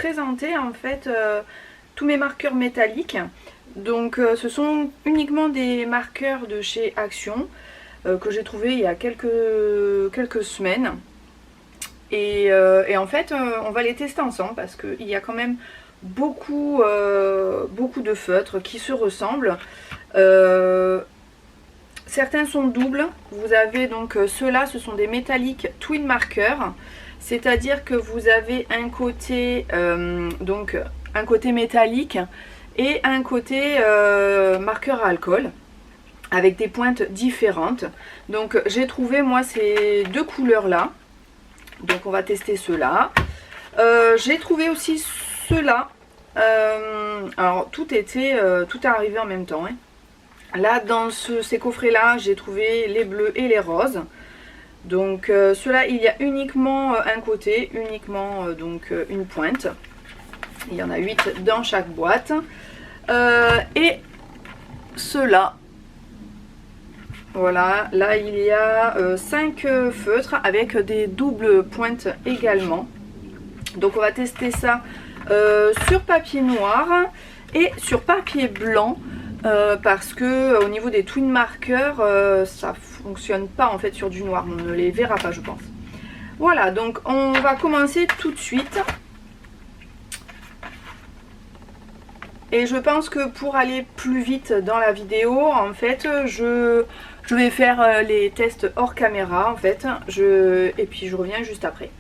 présenter en fait tous mes marqueurs métalliques. Donc ce sont uniquement des marqueurs de chez Action que j'ai trouvé il y a quelques semaines. Et en fait on va les tester ensemble parce qu'il y a quand même beaucoup de feutres qui se ressemblent. Certains sont doubles. Vous avez donc ceux-là, ce sont des métalliques twin markers, c'est-à-dire que vous avez un côté un côté métallique et un côté marqueur à alcool avec des pointes différentes. Donc j'ai trouvé moi ces deux couleurs là, donc on va tester ceux-là. J'ai trouvé aussi ceux-là. Alors tout est arrivé en même temps, hein. Là dans ces coffrets là j'ai trouvé les bleus et les roses. Donc ceux-là il y a uniquement un côté, uniquement une pointe. Il y en a 8 dans chaque boîte. Et ceux-là, voilà, là il y a 5 feutres avec des doubles pointes également. Donc on va tester ça sur papier noir et sur papier blanc. Parce que au niveau des twin markers ça fonctionne pas en fait sur du noir, on ne les verra pas je pense. Voilà, donc on va commencer tout de suite. Et je pense que pour aller plus vite dans la vidéo en fait je vais faire les tests hors caméra en fait, et puis je reviens juste après.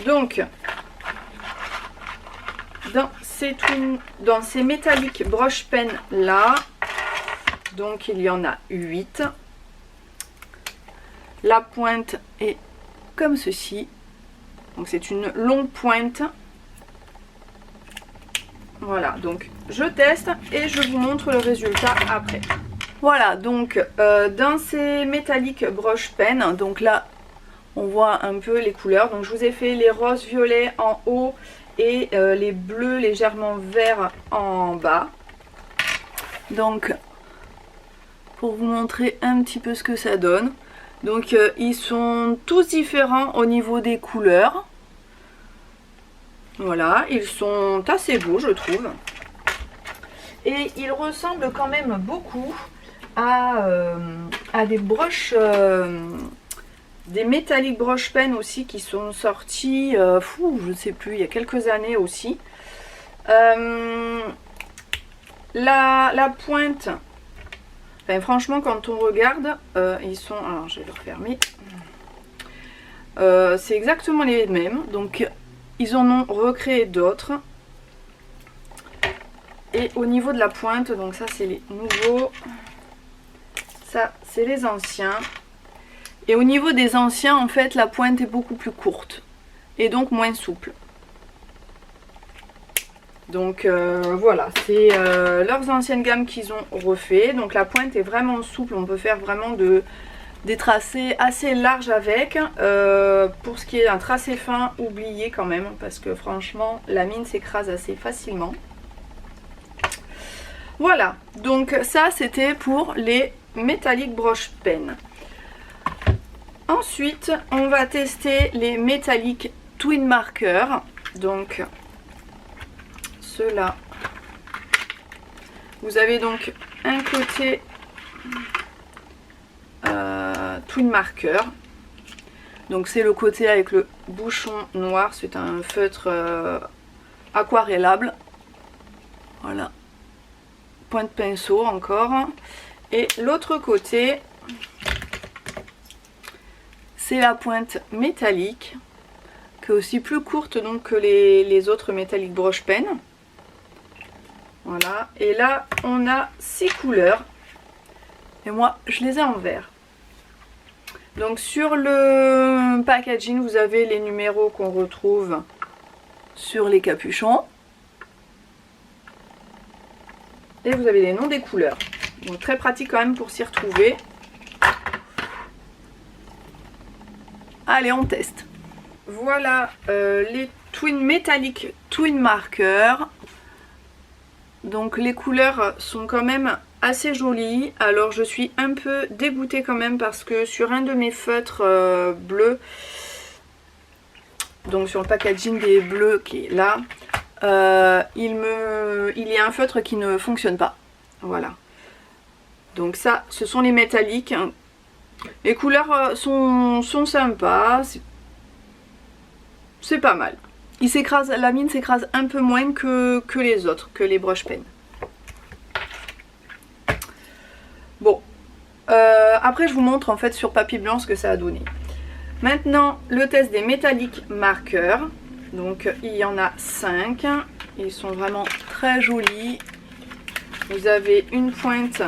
Donc dans ces métalliques broche pen là, donc il y en a 8. La pointe est comme ceci, donc c'est une longue pointe. Voilà, donc je teste et je vous montre le résultat après. Voilà, donc dans ces métalliques broche pen, donc là on voit un peu les couleurs. Donc je vous ai fait les roses violets en haut et les bleus légèrement verts en bas. Donc pour vous montrer un petit peu ce que ça donne. Donc ils sont tous différents au niveau des couleurs. Voilà, ils sont assez beaux je trouve. Et ils ressemblent quand même beaucoup à des broches, des métalliques broche pen aussi qui sont sortis, je sais plus, il y a quelques années aussi. La pointe, enfin, franchement quand on regarde, ils sont, alors je vais le refermer, c'est exactement les mêmes, donc ils en ont recréé d'autres. Et au niveau de la pointe, donc ça c'est les nouveaux, ça c'est les anciens. Et au niveau des anciens en fait la pointe est beaucoup plus courte et donc moins souple. Donc voilà, c'est leurs anciennes gammes qu'ils ont refait. Donc la pointe est vraiment souple, on peut faire vraiment des tracés assez larges avec. Pour ce qui est d'un tracé fin, oubliez quand même parce que franchement la mine s'écrase assez facilement. Voilà, donc ça c'était pour les métalliques broche pen. Ensuite on va tester les métalliques twin markers. Donc ceux-là, vous avez donc un côté twin marker, donc c'est le côté avec le bouchon noir, c'est un feutre aquarellable, voilà, pointe pinceau encore. Et l'autre côté c'est la pointe métallique qui est aussi plus courte donc que les autres métalliques broche pen. Voilà, et là on a 6 couleurs et moi je les ai en vert. Donc sur le packaging vous avez les numéros qu'on retrouve sur les capuchons et vous avez les noms des couleurs. Donc très pratique quand même pour s'y retrouver. Allez, on teste. Voilà les métalliques twin markers. Donc les couleurs sont quand même assez jolies. Alors je suis un peu dégoûtée quand même parce que sur un de mes feutres bleus, donc sur le packaging des bleus qui est là, il y a un feutre qui ne fonctionne pas. Voilà. Donc ça, ce sont les métalliques. Les couleurs sont sympas. C'est pas mal. La mine s'écrase un peu moins que les autres, que les brush pens. Bon. Après, je vous montre en fait sur papier blanc ce que ça a donné. Maintenant, le test des métalliques marqueurs. Donc, il y en a 5. Ils sont vraiment très jolis. Vous avez une pointe,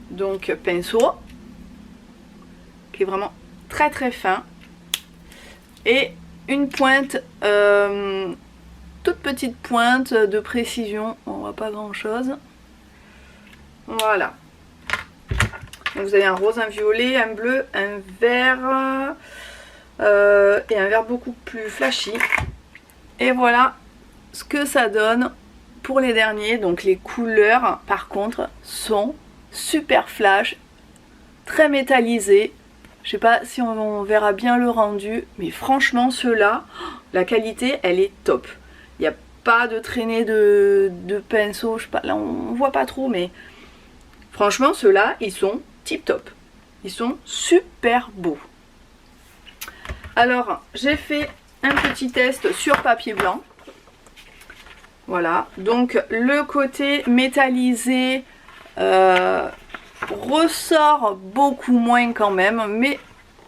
donc pinceau, qui est vraiment très très fin. Et une pointe, toute petite pointe de précision. On voit pas grand chose. Voilà. Donc vous avez un rose, un violet, un bleu, un vert et un vert beaucoup plus flashy. Et voilà ce que ça donne pour les derniers. Donc les couleurs par contre sont super flash, très métallisées. Je sais pas si on verra bien le rendu, mais franchement ceux-là, la qualité elle est top. Il n'y a pas de traînée de pinceau, je sais pas, là on voit pas trop, mais franchement ceux-là ils sont tip top. Ils sont super beaux. Alors j'ai fait un petit test sur papier blanc. Voilà, donc le côté métallisé ressort beaucoup moins quand même, mais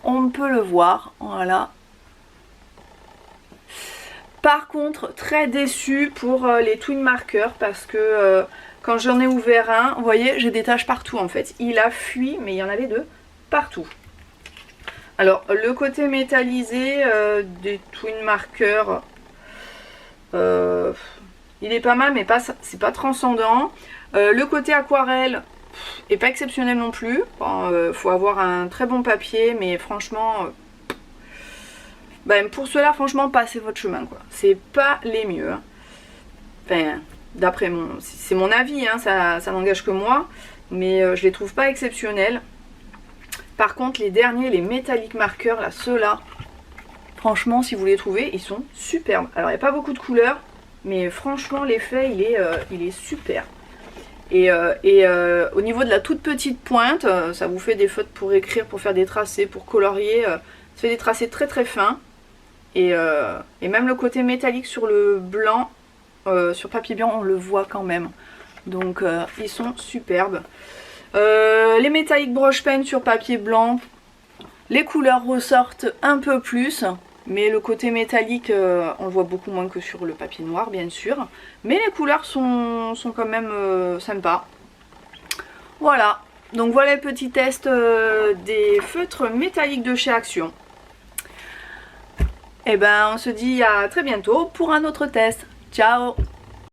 on peut le voir, voilà. Par contre, très déçu pour les twin markers parce que quand j'en ai ouvert un, vous voyez, j'ai des taches partout en fait. Il a fui, mais il y en avait de partout. Alors, le côté métallisé des twin markers, il est pas mal, mais c'est pas transcendant. Le côté aquarelle est pas exceptionnel non plus. Bon, faut avoir un très bon papier, mais franchement, ben, pour cela, franchement, passez votre chemin, quoi. C'est pas les mieux. Hein. Enfin, d'après c'est mon avis, hein, ça n'engage que moi, mais je les trouve pas exceptionnels. Par contre, les derniers, les métalliques marqueurs, là, ceux-là, franchement, si vous les trouvez, ils sont superbes. Alors, il n'y a pas beaucoup de couleurs, mais franchement, l'effet, il est super. Et au niveau de la toute petite pointe, ça vous fait des feutres pour écrire, pour faire des tracés, pour colorier. Ça fait des tracés très très fins. Et même le côté métallique sur le blanc, sur papier blanc, on le voit quand même. Donc, ils sont superbes. Les métalliques brush pen sur papier blanc, les couleurs ressortent un peu plus. Mais le côté métallique, on le voit beaucoup moins que sur le papier noir, bien sûr. Mais les couleurs sont quand même sympas. Voilà. Donc voilà le petit test des feutres métalliques de chez Action. Et ben on se dit à très bientôt pour un autre test. Ciao!